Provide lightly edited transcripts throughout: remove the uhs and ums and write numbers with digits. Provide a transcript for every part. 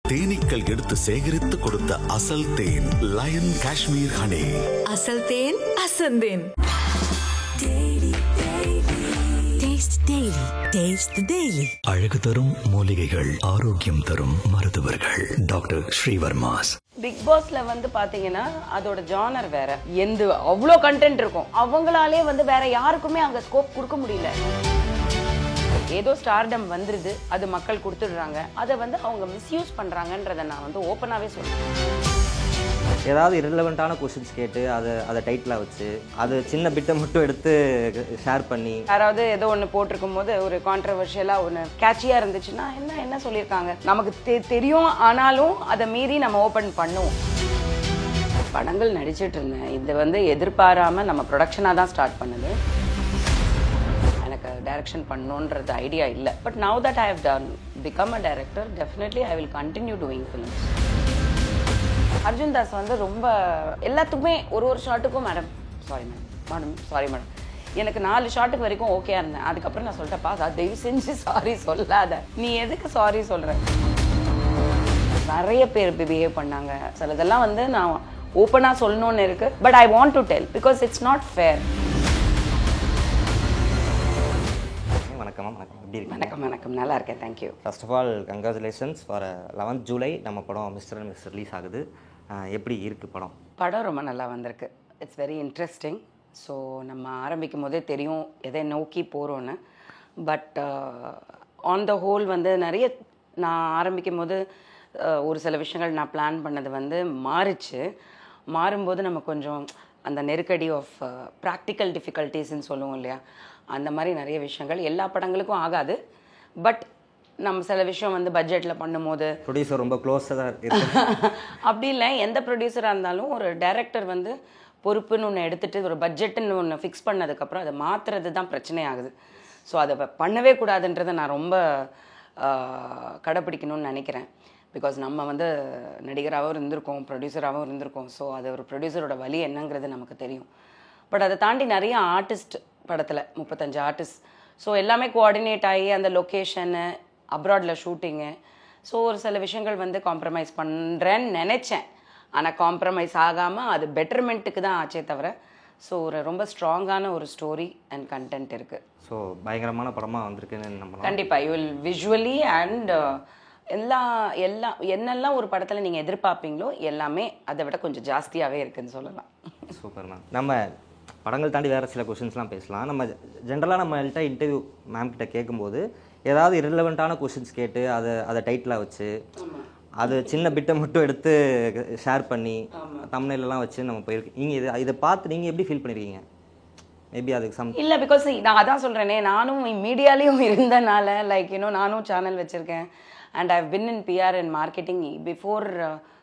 தேனீக்கள் எடுத்து சேகரித்து கொடுத்த அசல் தேன் லயன் காஷ்மீர் ஹனி. அசல் தேன் அசந்தேன். அழகு தரும் மூலிகைகள், ஆரோக்கியம் தரும் மருத்துவர்கள். டாக்டர் ஸ்ரீவர்மாஸ். பிக் பாஸ்ல வந்து பாத்தீங்கன்னா அதோட ஜானர் வேற. எந்த அவ்வளோ கண்டென்ட் இருக்கும், அவங்களாலே வந்து வேற யாருக்குமே அங்க ஸ்கோப் கொடுக்க முடியல. ஏதோ ஸ்டார்டம் வந்துருது, அது மக்கள் கொடுத்துடுறாங்க, அதை வந்து அவங்க மிஸ்யூஸ் பண்றாங்கன்றதை நான் வந்து ஓப்பனாவே சொல்றேன். ஏதாவது இரலவெண்ட்டான கொஸ்டின்ஸ் கேட்டு அதை டைட்டிலாக வச்சு அது சின்ன பிட்டை மட்டும் எடுத்து ஷேர் பண்ணி யாராவது ஏதோ ஒன்று போட்டிருக்கும் போது ஒரு கான்ட்ரவர்ஷியலாக ஒன்று கேட்சியாக இருந்துச்சுன்னா என்ன சொல்லியிருக்காங்க நமக்கு தெரியும், ஆனாலும் அதை மீறி நம்ம ஓப்பன் பண்ணுவோம். படங்கள் நடிச்சிட்டு இருந்தேன், இது வந்து எதிர்பாராமல் நம்ம ப்ரொடக்ஷனாக தான் ஸ்டார்ட் பண்ணுது. எனக்கு டைரக்ஷன் பண்ணணுன்றது ஐடியா இல்லை. But now that I have done become a director, definitely I will continue doing films. Arjun Das வந்து ரொம்ப எல்லாத்துக்குமே ஒரு ஷாட்டுக்கும் மேடம் எனக்கு 4 ஷாட்டுக்கு வரைக்கும் ஓகே இருந்தேன். அதுக்கப்புறம் நான் சொல்லிட்டேன்ப்பா, தயவு செஞ்சு சாரி சொல்லாத, நீ எதுக்கு சாரி சொல்ற. நிறைய பேர் பிஹேவ் பண்ணாங்க. சிலதெல்லாம் வந்து நான் ஓப்பனாக சொல்லணும்னு இருக்கு, but I want to tell because it's not fair. வணக்கம், நல்லா இருக்கேன், thank you. First of all congratulations for 11th July நம்ம படம் மிஸ்டர் அண்ட் மிஸ் ரிலீஸ் ஆகுது. எப்படி இருக்குது படம்? ரொம்ப நல்லா வந்திருக்கு. It's very interesting. ஸோ நம்ம ஆரம்பிக்கும் போதே தெரியும் எதை நோக்கி போகிறோன்னு. பட் ஆன் த ஹோல் வந்து நிறைய நான் ஆரம்பிக்கும் போது ஒரு சில விஷயங்கள் நான் பிளான் பண்ணது வந்து மாறும்போது நம்ம கொஞ்சம் அந்த நெருக்கடி ஆஃப் ப்ராக்டிக்கல் டிஃபிகல்ட்டிஸ்ன்னு சொல்லுவோம் இல்லையா, அந்த மாதிரி நிறைய விஷயங்கள் எல்லா படங்களுக்கும் ஆகாது. பட் நம்ம சில விஷயம் வந்து பட்ஜெட்டில் பண்ணும்போது ப்ரொடியூசர் ரொம்ப க்ளோஸாக தான் அப்படி இல்லை. எந்த ப்ரொடியூசராக இருந்தாலும் ஒரு டைரக்டர் வந்து பொறுப்புன்னு ஒன்று எடுத்துகிட்டு ஒரு பட்ஜெட்டுன்னு ஒன்று ஃபிக்ஸ் பண்ணதுக்கப்புறம் அதை மாற்றுறது தான் பிரச்சனை ஆகுது. ஸோ அதை பண்ணவே கூடாதுன்றதை நான் ரொம்ப கடைப்பிடிக்கணும்னு நினைக்கிறேன். பிகாஸ் நம்ம வந்து நடிகராகவும் இருந்திருக்கோம், ப்ரொடியூசராகவும் இருந்திருக்கோம். ஸோ அது ஒரு ப்ரொடியூசரோட வழி என்னங்கிறது நமக்கு தெரியும். பட் அதை தாண்டி நிறைய ஆர்டிஸ்ட் படத்தில் 35 ஆர்டிஸ்ட். ஸோ எல்லாமே கோஆர்டினேட் ஆகி அந்த லொக்கேஷனு, அப்ராடில் ஷூட்டிங்கு, ஸோ ஒரு சில விஷயங்கள் வந்து காம்ப்ரமைஸ் பண்ணுறேன்னு நினச்சேன். ஆனால் காம்ப்ரமைஸ் ஆகாமல் அது பெட்டர்மெண்ட்டுக்கு தான் ஆச்சே தவிர. ஸோ ஒரு ரொம்ப ஸ்ட்ராங்கான ஒரு ஸ்டோரி அண்ட் கண்டென்ட் இருக்குது. ஸோ பயங்கரமான படமாக வந்திருக்குன்னு நம்பலாம். கண்டிப்பாக யூ வில் விஷுவலி அண்ட் என்னெல்லாம் ஒரு படத்தில் நீங்கள் எதிர்பார்ப்பீங்களோ எல்லாமே அதை விட கொஞ்சம் ஜாஸ்தியாகவே இருக்குதுன்னு சொல்லலாம். Super ma'am. நம்ம படங்கள் தாண்டி வேறு சில கொஷின்ஸ்லாம் பேசலாம். நம்ம ஜென்ரலாக நம்மள்கிட்ட இன்டர்வியூ மேம் கிட்ட கேட்கும்போது ஏதாவது இரலவெண்ட்டான கொஷின்ஸ் கேட்டு அதை டைட்டிலாக வச்சு அது சின்ன பிட்டை மட்டும் எடுத்து ஷேர் பண்ணி தம்ப்நெயிலெல்லாம் வச்சு நம்ம போயிருக்கு. நீங்கள் இதை பார்த்து நீங்கள் எப்படி ஃபீல் பண்ணியிருக்கீங்க? மேபி அதுக்கு இல்லை, பிகாஸ் நான் அதான் சொல்கிறேனே, நானும் மீடியாலேயும் இருந்தனால நானும் சேனல் வச்சுருக்கேன். And I've been in PR and marketing. Before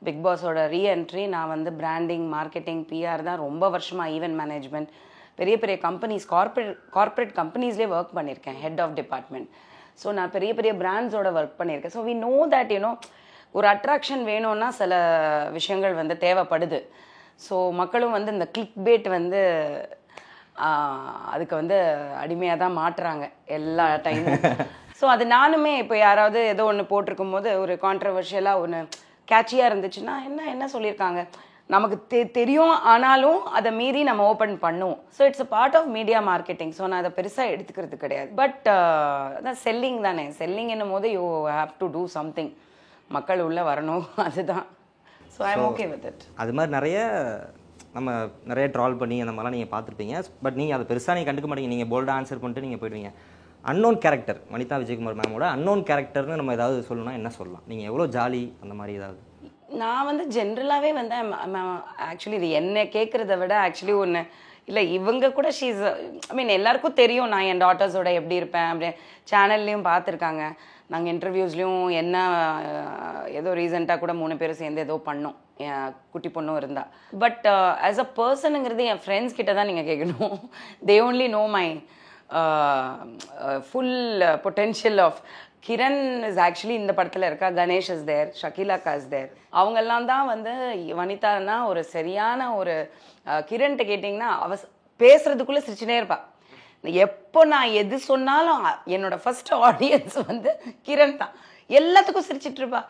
big பாஸோட ரீஎன்ட்ரி நான் வந்து பிராண்டிங், மார்க்கெட்டிங், பிஆர் தான் ரொம்ப வருஷமாக, ஈவென்ட் மேனேஜ்மெண்ட், பெரிய பெரிய கம்பெனிஸ், கார்ப்பரேட் கம்பெனிஸ்லேயே ஒர்க் பண்ணியிருக்கேன், ஹெட் ஆஃப் டிபார்ட்மெண்ட். ஸோ நான் பெரிய பெரிய பிராண்ட்ஸோட ஒர்க் பண்ணியிருக்கேன். ஸோ வி நோ தட் ஒரு அட்ராக்ஷன் வேணும்னா சில விஷயங்கள் வந்து தேவைப்படுது. ஸோ மக்களும் வந்து இந்த கிளிக் பேட் வந்து அதுக்கு வந்து அடிமையாக தான் மாட்டுறாங்க எல்லா டைமும். ஸோ அது நானுமே இப்போ யாராவது ஏதோ ஒன்று போட்டிருக்கும் போது ஒரு கான்ட்ரவர்ஷியலாக ஒன்று கேட்சியாக இருந்துச்சுன்னா என்ன சொல்லியிருக்காங்க நமக்கு தெரியும், ஆனாலும் அதை மீறி நம்ம ஓப்பன் பண்ணுவோம். So it's a part of media marketing. So நான் அதை பெருசாக எடுத்துக்கிறது கிடையாது. பட் அதான் செல்லிங் தானே. செல்லிங் என்னும் போது you have to do something, மக்கள் உள்ளே வரணும், அதுதான். So I am okay with it. அது மாதிரி நிறைய ட்ரால் பண்ணி அந்த மாதிரிலாம் நீங்கள் பார்த்துருப்பீங்க. பட் நீங்கள் அதை பெருசாக நீங்கள் கண்டுக்க மாட்டீங்க, நீங்கள் போல்டாக ஆன்சர் பண்ணிட்டு நீங்கள் போயிடுவீங்க. அன்னோன் கேரக்டர் வனிதா விஜயகுமார் மேமோட அன்னோன் கேரக்டர்னு நம்ம ஏதாவது சொல்லணும்னா என்ன சொல்லலாம்? நீங்கள் எவ்வளோ ஜாலி அந்த மாதிரி ஏதாவது? நான் வந்து ஜென்ரலாகவே வந்து ஆக்சுவலி இது என்ன கேட்குறத விட ஆக்சுவலி ஒன்று இல்லை, இவங்க கூட ஷீஸ் எல்லாருக்கும் தெரியும் நான் என் டாட்டர்ஸோட எப்படி இருப்பேன். அப்படியே சேனல்லையும் பார்த்துருக்காங்க, நாங்கள் இன்டர்வியூஸ்லையும் ஏதோ ரீசெண்டாக கூட 3 பேரும் சேர்ந்து ஏதோ பண்ணோம், என் குட்டி பொண்ணும் இருந்தா. பட் ஆஸ் அ பர்சனுங்கிறது என் ஃப்ரெண்ட்ஸ் கிட்ட தான் நீங்கள் கேட்கணும். They only know my full potential of Kiran is actually இந்த படத்தில் இருக்கா, கணேஷ் இஸ் தேர், ஷக்கீலாக்கா இஸ் தேர். அவங்கெல்லாம் தான் வந்து வனிதானா ஒரு சரியான ஒரு கிரண்கிட்ட கேட்டிங்கன்னா பேசுறதுக்குள்ளே சிரிச்சுனே இருப்பா. எப்போ நான் எது சொன்னாலும் என்னோட ஃபர்ஸ்ட் ஆடியன்ஸ் வந்து கிரண் தான். எல்லாத்துக்கும் சிரிச்சிட்டு இருப்பா.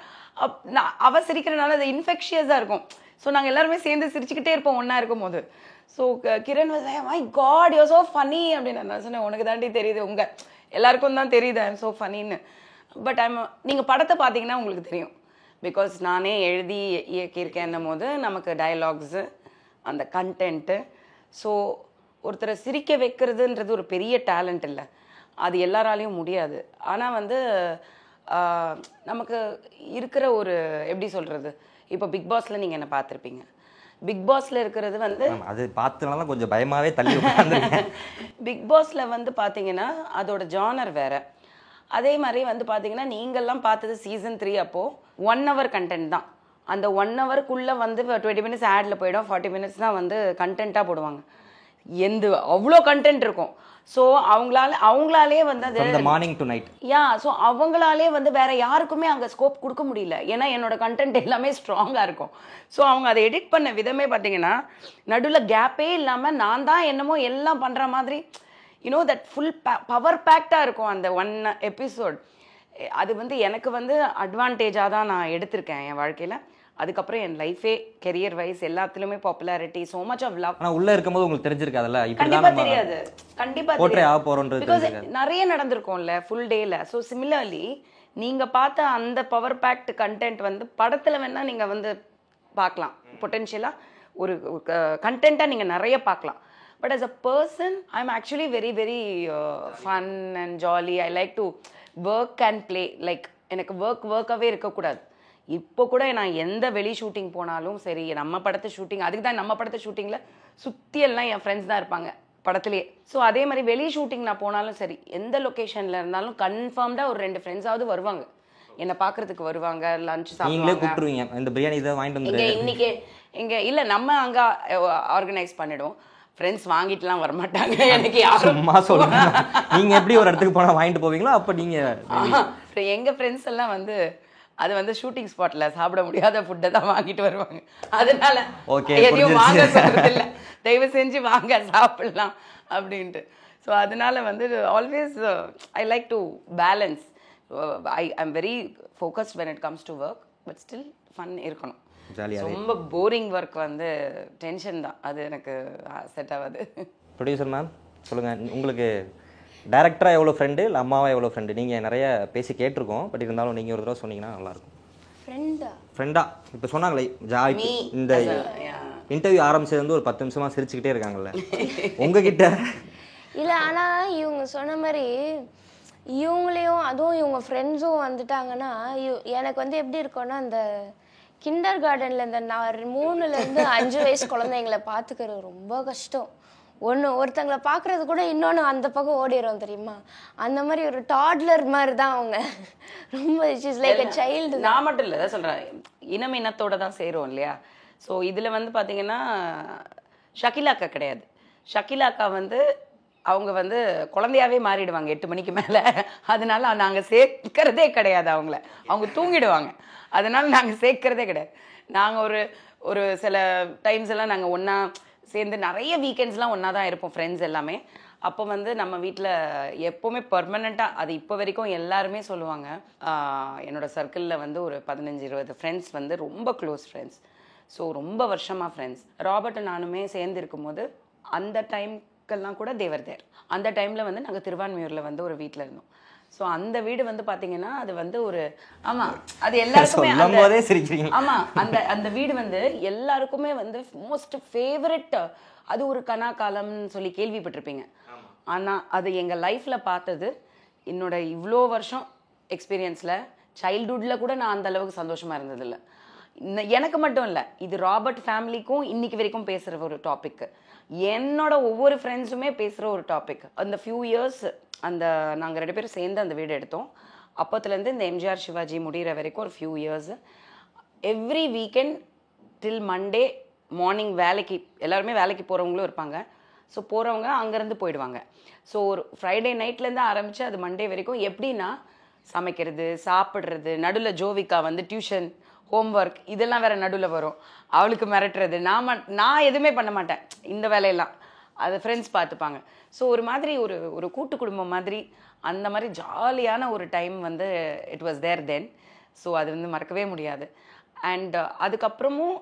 அவள் சிரிக்கிறனால அது இன்ஃபெக்ஷியஸாக இருக்கும். ஸோ நாங்கள் எல்லாருமே சேர்ந்து சிரிச்சுக்கிட்டே இருப்போம் ஒன்றா இருக்கும் போது. So Kiran was my God you are so funny அப்படின்னு நான் சொன்னேன். உனக்கு தாண்டி தெரியுது, உங்கள் எல்லாருக்கும் தான் தெரியுது ஐ எம் ஸோ ஃபனின்னு. பட் நீங்கள் படத்தை பார்த்தீங்கன்னா உங்களுக்கு தெரியும். பிகாஸ் நானே எழுதி இயக்கியிருக்கேன்னும் போது நமக்கு டயலாக்ஸு, அந்த கண்டென்ட்டு, ஸோ ஒருத்தரை சிரிக்க வைக்கிறதுன்றது ஒரு பெரிய டேலண்ட் இல்லை, அது எல்லாராலையும் முடியாது. ஆனால் வந்து நமக்கு இருக்கிற ஒரு எப்படி சொல்கிறது, இப்போ பிக் பாஸில் நீங்கள் என்ன பார்த்துருப்பீங்க. பிக் பாஸில் இருக்கிறது வந்து அது பார்த்தனால கொஞ்சம் பயமாகவே தள்ளி உட்காந்துருக்கேன். பிக் பாஸில் வந்து பார்த்தீங்கன்னா அதோட ஜானர் வேறு. அதே மாதிரி வந்து பார்த்தீங்கன்னா நீங்கள்லாம் பார்த்தது சீசன் 3 அப்போது 1 hour கண்டென்ட் தான். அந்த 1 hourக்குள்ளே வந்து 20 minutes ஆடில் போயிடும், 40 minutes தான் வந்து கண்டென்ட்டாக போடுவாங்க. அவ்வளோ கண்டென்ட் இருக்கும். ஸோ அவங்களாலே வந்து அது மார்னிங் டு நைட் ஸோ அவங்களாலே வந்து வேற யாருக்குமே அங்கே ஸ்கோப் கொடுக்க முடியல. ஏன்னா என்னோட கண்டென்ட் எல்லாமே ஸ்ட்ராங்காக இருக்கும். ஸோ அவங்க அதை எடிட் பண்ண விதமே பார்த்தீங்கன்னா நடுவில் கேப்பே இல்லாமல் நான் தான் என்னமோ எல்லாம் பண்ணுற மாதிரி தட் ஃபுல் பவர் பேக்டாக இருக்கும் அந்த 1 episode. அது வந்து எனக்கு வந்து அட்வான்டேஜாக தான் நான் எடுத்திருக்கேன் என் வாழ்க்கையில். அதுக்கப்புறம் என் லைஃபே கெரியர் வைஸ் எல்லாத்துலயுமே popularity, so much of love. ஆனா உள்ள இருக்கும்போது உங்களுக்கு தெரிஞ்சிருக்காதுல்ல, கண்டிப்பா தெரியாது, கண்டிப்பா தெரியாது, நிறைய நடந்திருக்கும்ல ஃபுல் டேல. ஸோ சிமிலர்லி நீங்க பார்த்த அந்த பவர் பேக்ட் கண்டென்ட் வந்து படத்துல வேணா நீங்க வந்து பார்க்கலாம், பொட்டென்ஷியலா ஒரு கண்டென்ட்டா நீங்க நிறைய பார்க்கலாம். But as a person I'm actually very very fun and jolly. I like to work and play. like எனக்கு ஒர்க்காகவே இருக்கக்கூடாது. இப்போ கூட நான் எந்த வெளி ஷூட்டிங் போனாலும் சரி, நம்ம படத்தை ஷூட்டிங், அதுக்கு தான் நம்ம படத்தை ஷூட்டிங்கில் சுற்றி எல்லாம் என் ஃப்ரெண்ட்ஸ் தான் இருப்பாங்க படத்துலேயே. ஸோ அதே மாதிரி வெளி ஷூட்டிங் நான் போனாலும் சரி, எந்த லொக்கேஷனில் இருந்தாலும் கன்ஃபார்ம்டாக ஒரு 2 ஃப்ரெண்ட்ஸாவது வருவாங்க, என்னை பார்க்குறதுக்கு வருவாங்க, லஞ்ச் சாப்பிடுவீங்க. இந்த பிரியாணி இதை வாங்கிட்டு வந்து இன்னைக்கு எங்கே இல்லை நம்ம அங்கே ஆர்கனைஸ் பண்ணிவிடுவோம். ஃப்ரெண்ட்ஸ் வாங்கிட்டுலாம் வரமாட்டாங்க. எனக்கு சும்மா சொல்லுங்க, நீங்கள் எப்படி ஒரு இடத்துக்கு போனால் வாங்கிட்டு போவீங்களோ அப்போ நீங்கள் எங்கள் ஃப்ரெண்ட்ஸ் எல்லாம் வந்து அது வந்து ஷூட்டிங் ஸ்பாட்ல சாப்பிட முடியாத ஃபுட்டை தான் வாங்கிட்டு வருவாங்க. அதனால எதையும் வாங்க சொல்றதில்லை, தயவு செஞ்சு வாங்க சாப்பிடலாம் அப்படின்ட்டு. ஸோ அதனால வந்து always I like to balance. I am very focused when it comes to work, but still fun இருக்கணும். ரொம்ப போரிங் ஒர்க் வந்து டென்ஷன் தான், அது எனக்கு செட் ஆகாது. ப்ரொடியூசர் மேம் சொல்லுங்கள், உங்களுக்கு டைரக்டராக எவ்வளோ ஃப்ரெண்டு, இல்லை அம்மாவாக எவ்வளோ ஃப்ரெண்டு? நீங்கள் நிறைய பேசி கேட்டிருக்கோம், பட் இருந்தாலும் நீங்கள் ஒரு தடவை சொன்னீங்கன்னா நல்லாயிருக்கும். ஃப்ரெண்டா இப்போ சொன்னாங்களே இந்த இன்டர்வியூ ஆரம்பிச்சது வந்து ஒரு 10 நிமிஷமாக சிரிச்சுக்கிட்டே இருக்காங்கல்ல உங்ககிட்ட இல்லை. ஆனால் இவங்க சொன்ன மாதிரி இவங்களையும் அதுவும் இவங்க ஃப்ரெண்ட்ஸும் வந்துட்டாங்கன்னா எனக்கு வந்து எப்படி இருக்கும்னா, அந்த கிண்டர் கார்டனில் இந்த 3லேருந்து 5 வயசு குழந்தைங்களை பார்த்துக்கிறது ரொம்ப கஷ்டம். ஒருத்தங்களை பார்க்குறது கூட இன்னொன்று அந்த பக்கம் ஓடிடும் தெரியுமா, அந்த மாதிரி ஒரு டாட்லர் மாதிரி தான் அவங்க. ரொம்ப லைக் சைல்டு. நான் மட்டும் இல்லை தான் சொல்கிறேன், இனத்தோட தான் சேரும் இல்லையா. ஸோ இதில் வந்து பார்த்தீங்கன்னா ஷகிலாக்கா கிடையாது. ஷகிலாக்கா வந்து அவங்க வந்து குழந்தையாவே மாறிடுவாங்க 8 மணிக்கு மேலே. அதனால நாங்கள் சேர்க்கிறதே கிடையாது அவங்கள, அவங்க தூங்கிடுவாங்க. அதனால நாங்கள் சேர்க்கிறதே கிடையாது. நாங்கள் ஒரு சில டைம்ஸ் எல்லாம் நாங்கள் ஒன்றா சேர்ந்து நிறைய வீக்கெண்ட்ஸ்லாம் ஒன்றா தான் இருப்போம் ஃப்ரெண்ட்ஸ் எல்லாமே. அப்போ வந்து நம்ம வீட்டில் எப்போவுமே பர்மனெண்ட்டாக, அது இப்போ வரைக்கும் எல்லாருமே சொல்லுவாங்க, என்னோடய சர்க்கிளில் வந்து ஒரு 15-20 ஃப்ரெண்ட்ஸ் வந்து ரொம்ப க்ளோஸ் ஃப்ரெண்ட்ஸ். ஸோ ரொம்ப வருஷமாக ஃப்ரெண்ட்ஸ். ராபர்ட் நானுமே சேர்ந்து இருக்கும்போது அந்த டைம்க்கெல்லாம் கூட தேவர் தேர். அந்த டைமில் வந்து நாங்கள் திருவான்மியூரில் வந்து ஒரு வீட்டில் இருந்தோம். ஸோ அந்த வீடு வந்து பார்த்தீங்கன்னா அது வந்து ஒரு ஆமாம் அது எல்லாருக்குமே ஆமாம் அந்த வீடு வந்து எல்லாருக்குமே வந்து மோஸ்ட் ஃபேவரட். அது ஒரு கனாக்காலம்னு சொல்லி கேள்விப்பட்டிருப்பீங்க. ஆனால் அது எங்கள் லைஃப்பில் பார்த்தது என்னோட இவ்வளோ வருஷம் எக்ஸ்பீரியன்ஸில் சைல்ட்ஹுட்டில் கூட நான் அந்த அளவுக்கு சந்தோஷமாக இருந்ததில்லை. எனக்கு மட்டும் இல்லை, இது ராபர்ட் ஃபேமிலிக்கும் இன்னைக்கு வரைக்கும் பேசுகிற ஒரு டாபிக், என்னோட ஒவ்வொரு ஃப்ரெண்ட்ஸுமே பேசுகிற ஒரு டாபிக். அந்த ஃபியூ இயர்ஸ் அந்த நாங்கள் 2 பேரும் சேர்ந்து அந்த வீடு எடுத்தோம். அப்போத்துலேருந்து இந்த எம்ஜிஆர் சிவாஜி முடிகிற வரைக்கும் ஒரு ஃபியூ இயர்ஸ் எவ்ரி வீக்கெண்ட் டில் மண்டே மார்னிங் வேலைக்கு எல்லாருமே வேலைக்கு போகிறவங்களும் இருப்பாங்க. ஸோ போகிறவங்க அங்கேருந்து போயிடுவாங்க. ஸோ ஒரு ஃப்ரைடே நைட்லேருந்து ஆரம்பித்து அது மண்டே வரைக்கும் எப்படின்னா சமைக்கிறது, சாப்பிட்றது, நடுவில் ஜோவிகா வந்து டியூஷன், ஹோம்ஒர்க் இதெல்லாம் வேறு நடுவில் வரும், அவளுக்கு மிரட்டுறது. நான் எதுவுமே பண்ண மாட்டேன் இந்த வேலையெல்லாம், அது ஃப்ரெண்ட்ஸ் பார்த்துப்பாங்க. ஸோ ஒரு மாதிரி ஒரு கூட்டு குடும்பம் மாதிரி அந்த மாதிரி ஜாலியான ஒரு டைம் வந்து it was there then. So அது வந்து மறக்கவே முடியாது. அண்ட் அதுக்கப்புறமும்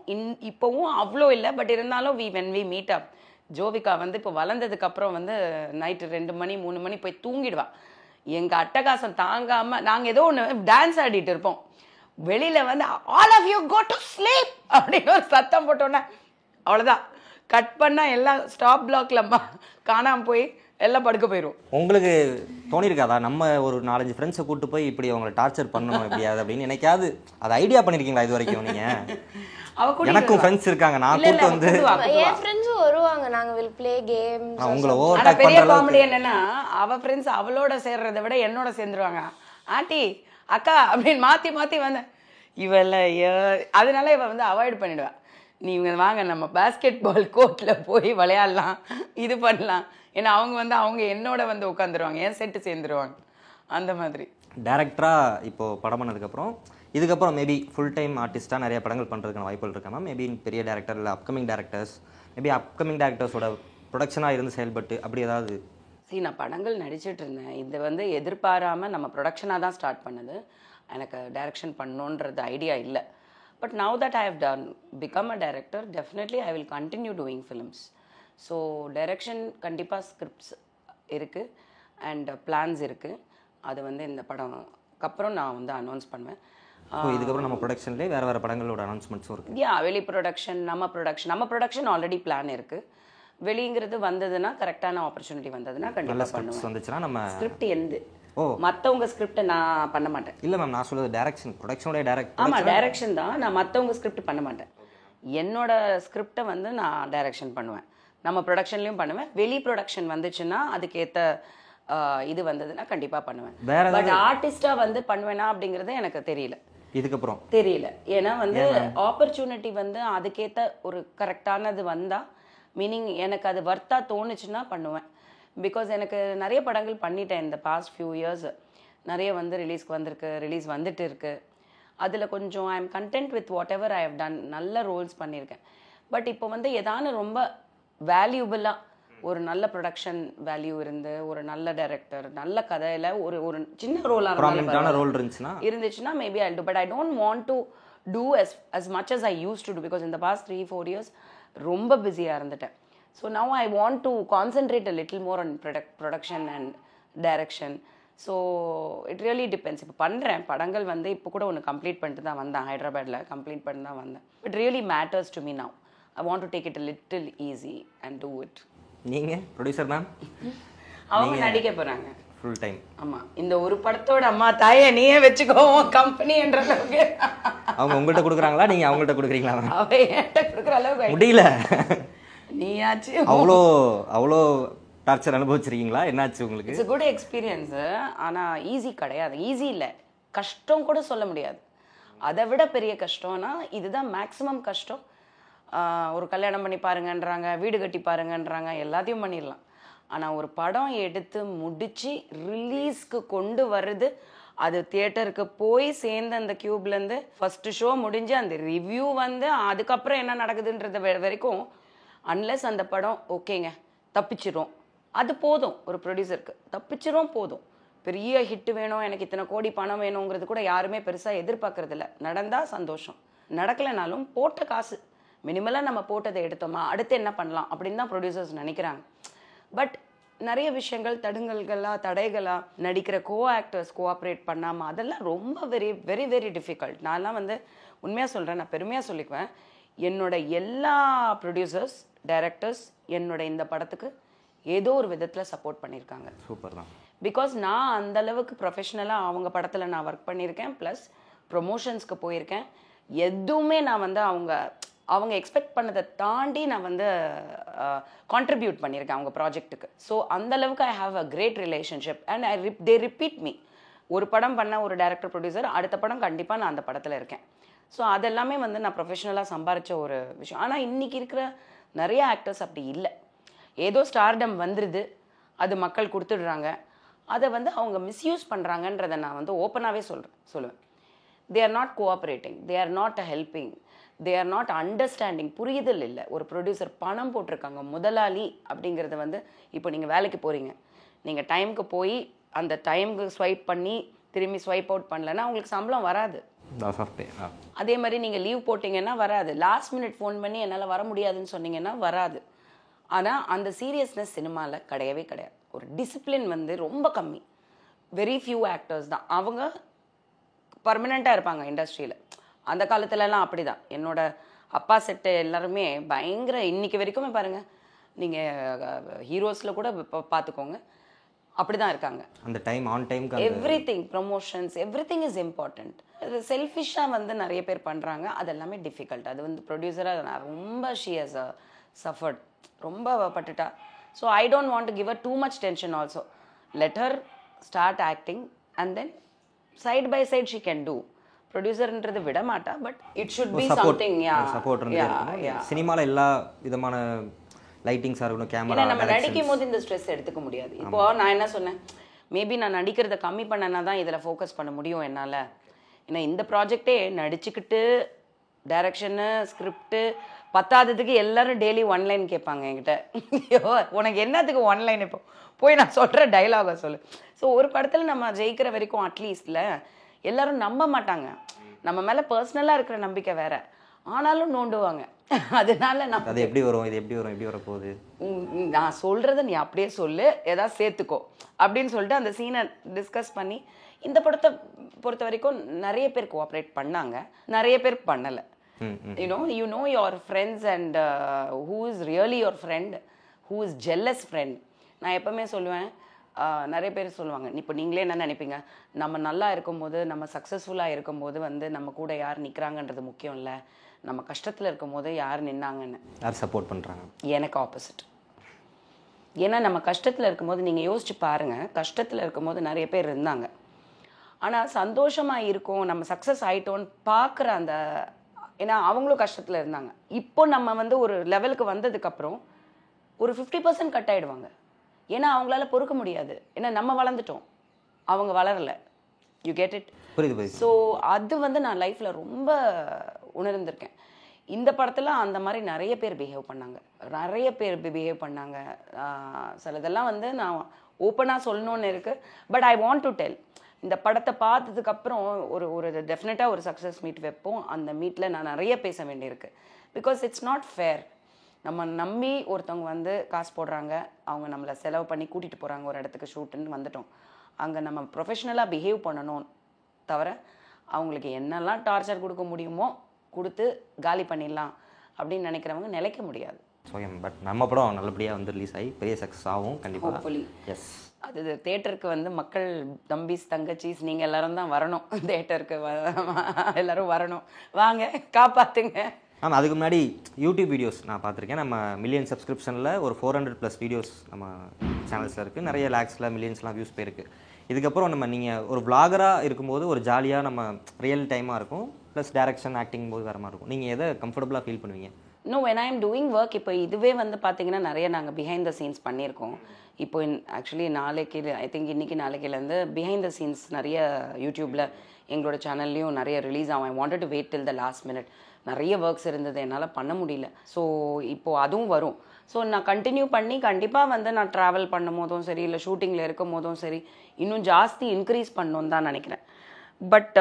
இப்போவும் அவ்வளோ இல்லை, பட் இருந்தாலும் when we meet up, Jovika வந்து இப்போ வளர்ந்ததுக்கப்புறம் வந்து நைட்டு 2 மணி 3 மணி போய் தூங்கிடுவா. எங்கள் அட்டகாசம் தாங்காமல் நாங்கள் ஏதோ ஒன்று டான்ஸ் ஆடிட்டு இருப்போம், வெளியில் வந்து all of you go to sleep அப்படின்னு ஒரு சத்தம் போட்டோன்னே அவ்வளோதான், கட் பண்ணால் எல்லாம் ஸ்டாப் பிளாக்ல காணாமல் போய் எல்லாம் படுக்க போயிடும். உங்களுக்கு தோணிருக்காதா நம்ம ஒரு 4-5 ஃப்ரெண்ட்ஸை கூட்டு போய் இப்படி அவங்களை டார்ச்சர் பண்ணணும் எப்படியாது அப்படின்னு எனக்காவது அது ஐடியா பண்ணிருக்கீங்களா இது வரைக்கும்? நீங்க எனக்கும் ஃப்ரெண்ட்ஸ் இருக்காங்க, நான் கூட்டு வந்து என் ஃப்ரெண்ட்ஸும் வருவாங்க, நாங்க will play games. உங்களை ஓவர்டேக் பெரிய பண்ற காமெடி என்னன்னா, அவ ஃப்ரெண்ட்ஸ் அவளோட சேர்றதை விட என்னோட சேர்ந்துருவாங்க. ஆண்டி அக்கா அப்படின்னு மாத்தி மாத்தி வந்த இவள, அதனால இவ வந்து அவாய்ட் பண்ணிடுவா. நீங்க வாங்க நம்ம பாஸ்கெட் பால் கோர்ட்ல போய் விளையாடலாம், இது பண்ணலாம். ஏன்னா அவங்க வந்து அவங்க என்னோட வந்து உட்காந்துருவாங்க, என் செட்டு சேர்ந்துருவாங்க. அந்த மாதிரி டேரக்டராக இப்போது படம் பண்ணதுக்கப்புறம் இதுக்கப்புறம் மேபி ஃபுல் டைம் ஆர்டிஸ்ட்டாக நிறைய படங்கள் பண்ணுறதுக்கான வாய்ப்புகள் இருக்கா மேம்? மேபி பெரிய டேரக்டர் இல்லை அப்கமிங் டேரக்டர்ஸ், மேபி அப்கமிங் டேரக்டர்ஸோட ப்ரொடக்ஷனாக இருந்து செயல்பட்டு அப்படி ஏதாவது? நான் படங்கள் நடிச்சிட்டு இருந்தேன். இது வந்து எதிர்பாராமல் நம்ம ப்ரொடக்ஷனாக தான் ஸ்டார்ட் பண்ணது. எனக்கு டைரக்ஷன் பண்ணணுன்றது ஐடியா இல்லை. But now that I have done become a director, definitely I will continue doing films. So direction கண்டிப்பாக ஸ்கிரிப்ட்ஸ் இருக்குது அண்ட் பிளான்ஸ் இருக்குது. அது வந்து இந்த படம்க்கு அப்புறம் நான் வந்து அனௌன்ஸ் பண்ணுவேன். இதுக்கப்புறம் நம்ம ப்ரொடக்ஷன்லேயே வேறு அனௌன்ஸ்மெண்ட்ஸும் இருக்குது. வெளி ப்ரொடக்ஷன், நம்ம ப்ரொடக்ஷன் ஆல்ரெடி பிளான் இருக்குது. வெளிங்கிறது வந்ததுன்னா, கரெக்டான ஆப்பர்ச்சுனிட்டி வந்ததுன்னா கண்டிப்பாக பண்ணுவேன். வந்துச்சுன்னா நம்ம ஸ்கிரிப்ட் எந்த மற்றவங்க ஸ்கிரிப்டை நான் பண்ண மாட்டேன். இல்லை மேம், நான் சொல்லுறது டைரக்ஷன், ப்ரொடக்ஷனோட டைரக்ட். ஆமாம், டைரக்ஷன் தான். நான் மற்றவங்க ஸ்கிரிப்ட் பண்ண மாட்டேன். என்னோட ஸ்கிரிப்டை வந்து நான் டைரக்ஷன் பண்ணுவேன், நம்ம ப்ரொடக்ஷன்லையும் பண்ணுவேன். வெளி ப்ரொடக்ஷன் வந்துச்சுன்னா அதுக்கேற்ற இது வந்ததுன்னா கண்டிப்பாக பண்ணுவேன். பட் ஆர்டிஸ்டாக வந்து பண்ணுவேனா அப்படிங்கிறது எனக்கு தெரியல, இதுக்கப்புறம் தெரியல. ஏன்னா வந்து ஆப்பர்ச்சுனிட்டி வந்து அதுக்கேற்ற ஒரு கரெக்டானது வந்தால், மீனிங் எனக்கு அது வர்த்தா தோணுச்சுன்னா பண்ணுவேன். பிகாஸ் எனக்கு நிறைய படங்கள் பண்ணிட்டேன் இந்த பாஸ்ட் ஃபியூ இயர்ஸ். நிறைய வந்து ரிலீஸ்க்கு வந்திருக்கு, ரிலீஸ் வந்துட்டு இருக்கு. அதில் கொஞ்சம் I am content with whatever I have done. நல்ல ரோல்ஸ் பண்ணியிருக்கேன். பட் இப்போ வந்து ஏதான ரொம்ப வேல்யூபிளாக ஒரு நல்ல ப்ரொடக்ஷன் வேல்யூ இருந்து, ஒரு நல்ல டைரக்டர், நல்ல கதையில் ஒரு ஒரு சின்ன ரோலாக இருந்துச்சுன்னா maybe I do. But I don't want to do as much as I used to do, because in the past 3-4 years ரொம்ப பிஸியாக இருந்துட்டேன். So now I want to concentrate a little more on production and direction. So it really depends. இப்போ பண்ணுறேன் படங்கள் வந்து இப்போ கூட ஒன்று கம்ப்ளீட் பண்ணிட்டு தான் வந்தேன், ஹைதராபாத்தில் கம்ப்ளீட் பண்ணி தான் வந்தேன். It really matters to me now. I want to take it a little easy and do it. நீங்கள் ப்ரொடியூசர் மேம், அவங்க நடிக்க போகிறாங்க ஃபுல் டைம். ஆமாம், இந்த ஒரு படத்தோட அம்மா தாயை நீயே வச்சுக்கோ கம்பெனி என்ற அளவுக்கு. அவங்க உங்கள்கிட்ட கொடுக்குறாங்களா, நீங்கள் அவங்கள்ட்ட கொடுக்குறீங்களா? அவ என்கிட்ட கொடுக்குற அளவுக்கு முடியல. நீயாச்சு அவ்வளோ டார்ச்சர் அனுபவிச்சிருக்கீங்களா? என்னாச்சு உங்களுக்கு? It's good experience. ஆனால் ஈஸி கிடையாது. ஈஸி இல்லை, கஷ்டம் கூட சொல்ல முடியாது. அதை விட பெரிய கஷ்டம்னா இதுதான் மேக்ஸிமம் கஷ்டம். ஒரு கல்யாணம் பண்ணி பாருங்கன்றாங்க, வீடு கட்டி பாருங்கன்றாங்க, எல்லாத்தையும் பண்ணிடலாம். ஆனால் ஒரு படம் எடுத்து முடித்து ரிலீஸ்க்கு கொண்டு வர்றது, அது தியேட்டருக்கு போய் சேர்ந்து அந்த க்யூப்லேருந்து ஃபஸ்ட்டு ஷோ முடிஞ்சு அந்த ரிவ்யூ வந்து அதுக்கப்புறம் என்ன நடக்குதுன்றது வரைக்கும், அன்லெஸ் அந்த படம் ஓகேங்க தப்பிச்சிரும், அது போதும். ஒரு ப்ரொடியூசருக்கு தப்பிச்சிரும் போதும். பெரிய ஹிட்டு வேணும், எனக்கு இத்தனை கோடி பணம் வேணுங்கிறது கூட யாருமே பெருசாக எதிர்பார்க்கறதில்ல. நடந்தால் சந்தோஷம், நடக்கலைனாலும் போட்ட காசு மினிமலாக நம்ம போட்டதை எடுத்தோமா, அடுத்து என்ன பண்ணலாம் அப்படின்னு தான் ப்ரொடியூசர்ஸ் நினைக்கிறாங்க. பட் நிறைய விஷயங்கள் தடைகளாக நடிக்கிற ஆக்டர்ஸ் கோஆப்ரேட் பண்ணாமல், அதெல்லாம் ரொம்ப வெரி வெரி வெரி டிஃபிகல்ட். நான்லாம் வந்து உண்மையாக சொல்கிறேன், நான் பெருமையாக சொல்லிக்குவேன், என்னோட எல்லா ப்ரொடியூசர்ஸ் டைரக்டர்ஸ் என்னோட இந்த படத்துக்கு ஏதோ ஒரு விதத்தில் சப்போர்ட் பண்ணியிருக்காங்க. சூப்பர் தான். பிகாஸ் நான் அந்தளவுக்கு ப்ரொஃபஷ்னலாக அவங்க படத்தில் நான் ஒர்க் பண்ணியிருக்கேன், ப்ளஸ் ப்ரொமோஷன்ஸ்க்கு போயிருக்கேன். எதுவுமே நான் வந்து அவங்க எக்ஸ்பெக்ட் பண்ணதை தாண்டி நான் வந்து கான்ட்ரிபியூட் பண்ணியிருக்கேன் அவங்க ப்ராஜெக்ட்டுக்கு. ஸோ அந்தளவுக்கு I have a great relationship and they repeat me. ஒரு படம் பண்ண ஒரு டைரக்டர் ப்ரொடியூசர், அடுத்த படம் கண்டிப்பாக நான் அந்த படத்தில் இருக்கேன். ஸோ அதெல்லாமே வந்து நான் ப்ரொஃபஷ்னலாக சம்பாதிச்ச ஒரு விஷயம். ஆனால் இன்றைக்கி இருக்கிற நிறைய ஆக்டர்ஸ் அப்படி இல்லை. ஏதோ ஸ்டார்டம் வந்துடுது, அது மக்கள் கொடுத்துடுறாங்க, அதை வந்து அவங்க மிஸ்யூஸ் பண்ணுறாங்கன்றதை நான் வந்து ஓப்பனாகவே சொல்லுவேன். They are not cooperating, they are not helping, they are not understanding. புரியுதல் இல்லை. ஒரு ப்ரொடியூசர் பணம் போட்டிருக்காங்க, முதலாளி அப்படிங்கிறது வந்து, இப்போ நீங்கள் வேலைக்கு போகிறீங்க, நீங்கள் டைமுக்கு போய் அந்த டைமுக்கு ஸ்வைப் பண்ணி திரும்பி ஸ்வைப் அவுட் பண்ணலன்னா அவங்களுக்கு சம்பளம் வராது. Loss of pay. அதே மாதிரி நீங்கள் லீவ் போட்டிங்கன்னா வராது. லாஸ்ட் மினிட் ஃபோன் பண்ணி என்னால் வர முடியாதுன்னு சொன்னீங்கன்னா வராது. ஆனால் அந்த சீரியஸ்னஸ் சினிமாவில் கிடையவே கிடையாது. ஒரு டிசிப்ளின் வந்து ரொம்ப கம்மி. வெரி ஃபியூ ஆக்டர்ஸ் தான் அவங்க பர்மனெண்ட்டாக இருப்பாங்க இண்டஸ்ட்ரியில். அந்த காலத்துலலாம் அப்படி தான். என்னோட அப்பா செட்டு எல்லாருமே பயங்கர இன்னைக்கு வரைக்குமே பாருங்கள், நீங்கள் ஹீரோஸில் கூட பார்த்துக்கோங்க, அப்படி தான் இருக்காங்க. அந்த டைம் ஆன் டைம்க்கு everything promotions everything is important. அது செல்ஃபிஷாக வந்து நிறைய பேர் பண்ணுறாங்க. அது எல்லாமே டிஃபிகல்ட். அது வந்து ப்ரொடியூசராக நான் ரொம்ப ஷி ஹஸ் சஃபர்ட், ரொம்ப பட்டுட்டா. So I don't want to give a too much tension also. Let her start acting and then side by side she can do. ப்ரொடியூசர்ன்றது விட மாட்டா, but it should be something. Support சினிமாவில் எல்லா விதமான லைட்டிங்ஸாக இருக்கணும், camera. நம்ம நடிக்கும் போது இந்த ஸ்ட்ரெஸ் எடுத்துக்க முடியாது. இப்போ நான் என்ன சொன்னேன், மேபி நான் நடிக்கிறத கம்மி பண்ணனா தான் இதில் ஃபோக்கஸ் பண்ண முடியும் என்னால். ஏன்னா இந்த ப்ராஜெக்டே நடிச்சுக்கிட்டு டைரக்ஷனு ஸ்கிரிப்டு பத்தாததுக்கு எல்லாரும் டெய்லி ஒன்லைன் கேட்பாங்க என்கிட்ட. ஐயோ உனக்கு என்னத்துக்கு ஒன்லைன், இப்போ போய் நான் சொல்கிற டைலாகை சொல்லு. ஸோ ஒரு படத்தில் நம்ம ஜெயிக்கிற வரைக்கும் அட்லீஸ்டில் எல்லாரும் நம்ப மாட்டாங்க. நம்ம மேலே பர்சனலாக இருக்கிற நம்பிக்கை வேற, ஆனாலும் நோண்டுவாங்க. அதனால நான் அது எப்படி வரும், இது எப்படி வரும், எப்படி வரப்போகுது, நான் சொல்கிறத நீ அப்படியே சொல்லு, ஏதாவது சேர்த்துக்கோ அப்படின்னு சொல்லிட்டு அந்த சீனை டிஸ்கஸ் பண்ணி இந்த படத்தை பொறுத்த வரைக்கும் நிறைய பேர் கோஆப்ரேட் பண்ணாங்க, நிறைய பேர் பண்ணலை. you know your friends and who is really your friend, who is jealous friend. நான் எப்பவுமே சொல்லுவேன், நிறைய பேர் சொல்லுவாங்க, இப்போ நீங்களே என்ன நினைப்பீங்க, நம்ம நல்லா இருக்கும்போது நம்ம சக்ஸஸ்ஃபுல்லாக இருக்கும்போது வந்து நம்ம கூட யார் நிற்கிறாங்கன்றது முக்கியம் இல்லை, நம்ம கஷ்டத்தில் இருக்கும்போது யார் நின்னாங்கன்னு, யார் சப்போர்ட் பண்ணுறாங்க. எனக்கு ஆப்போசிட். ஏன்னா நம்ம கஷ்டத்தில் இருக்கும்போது நீங்கள் யோசிச்சு பாருங்கள், கஷ்டத்தில் இருக்கும்போது நிறைய பேர் இருந்தாங்க. ஆனால் சந்தோஷமாக இருக்கும், நம்ம சக்ஸஸ் ஆகிட்டோன்னு பார்க்குற அந்த, ஏன்னா அவங்களும் கஷ்டத்தில் இருந்தாங்க. இப்போ நம்ம வந்து ஒரு லெவலுக்கு வந்ததுக்கப்புறம் ஒரு 50% கட் ஆகிடுவாங்க. ஏன்னா அவங்களால பொறுக்க முடியாது, ஏன்னா நம்ம வளர்ந்துட்டோம், அவங்க வளரலை. You get it? புரியுது. ஸோ அது வந்து நான் லைஃப்பில் ரொம்ப உணர்ந்திருக்கேன். இந்த படத்தில் அந்த மாதிரி நிறைய பேர் பிஹேவ் பண்ணாங்க, நிறைய பேர் பிஹேவ் பண்ணாங்க. சிலதெல்லாம் வந்து நான் ஓப்பனாக சொல்லணுன்னு இருக்குது. But I want to del, இந்த படத்தை பார்த்ததுக்கப்புறம் ஒரு டெஃபினட்டாக ஒரு சக்ஸஸ் மீட் வைப்போம். அந்த மீட்டில் நான் நிறைய பேச வேண்டியிருக்கு. Because it's not fair. நம்ம நம்பி ஒருத்தவங்க வந்து காசு போடுறாங்க, அவங்க நம்மளை செலவு பண்ணி கூட்டிகிட்டு போகிறாங்க ஒரு இடத்துக்கு ஷூட்டுன்னு வந்துட்டோம். அங்கே நம்ம ப்ரொஃபஷ்னலாக பிஹேவ் பண்ணணும் தவிர அவங்களுக்கு என்னெல்லாம் டார்ச்சர் கொடுக்க முடியுமோ கொடுத்து காலி பண்ணிடலாம் அப்படின்னு நினைக்கிறவங்க நிலைக்க முடியாது. பட் நம்ம படம் நல்லபடியாக வந்து ரிலீஸ் ஆகி பெரிய சக்ஸஸ் ஆகும் கண்டிப்பாக. ஹோப்ஃபுல்லி. எஸ். அது தேட்டருக்கு வந்து மக்கள் தம்பிஸ் தங்கச்சிஸ் நீங்கள் எல்லாரும் தான் வரணும், தேட்டருக்கு எல்லாரும் வரணும், வாங்க காப்பாற்றுங்க. ஆமாம், அதுக்கு முன்னாடி யூடியூப் வீடியோஸ் நான் பார்த்துருக்கேன். நம்ம மில்லியன் சப்ஸ்கிரிப்ஷனில் ஒரு 400+ வீடியோஸ் நம்ம சேனல்ஸில் இருக்குது. நிறைய லேக்ஸில் மில்லியன்ஸ்லாம் வியூஸ் போயிருக்கு. இதுக்கப்புறம் நீங்கள் ஒரு vlogger-ஆக இருக்கும்போது ஒரு ஜாலியாக நம்ம ரியல் டைமாக இருக்கும், ப்ளஸ் டைரக்ஷன் ஆக்டிங் போது வேறு மாதிரி இருக்கும். நீங்கள் எதை கம்ஃபர்டபுளாக ஃபீல் பண்ணுவீங்க? No, when I am doing work, இப்போ இதுவே வந்து பார்த்தீங்கன்னா நிறைய நாங்கள் பிஹைண்ட் த சீன்ஸ் பண்ணியிருக்கோம். இப்போ ஆக்சுவலி நாளைக்கு ஐ திங்க் இன்றைக்கி நாளைக்கிலேருந்து பிஹைண்ட் த சீன்ஸ் நிறைய யூடியூப்பில் எங்களோட சேனல்லையும் நிறைய ரிலீஸ் ஆகும். I wanted to wait till the last minute. நிறைய ஒர்க்ஸ் இருந்தது, என்னால் பண்ண முடியல. ஸோ இப்போது அதுவும் வரும். ஸோ நான் கண்டினியூ பண்ணி கண்டிப்பாக வந்து நான் ட்ராவல் பண்ணும் போதும் சரி, இல்லை ஷூட்டிங்கில் இருக்கும் போதும் சரி, இன்னும் ஜாஸ்தி இன்க்ரீஸ் பண்ணணுன்னு தான் நினைக்கிறேன். But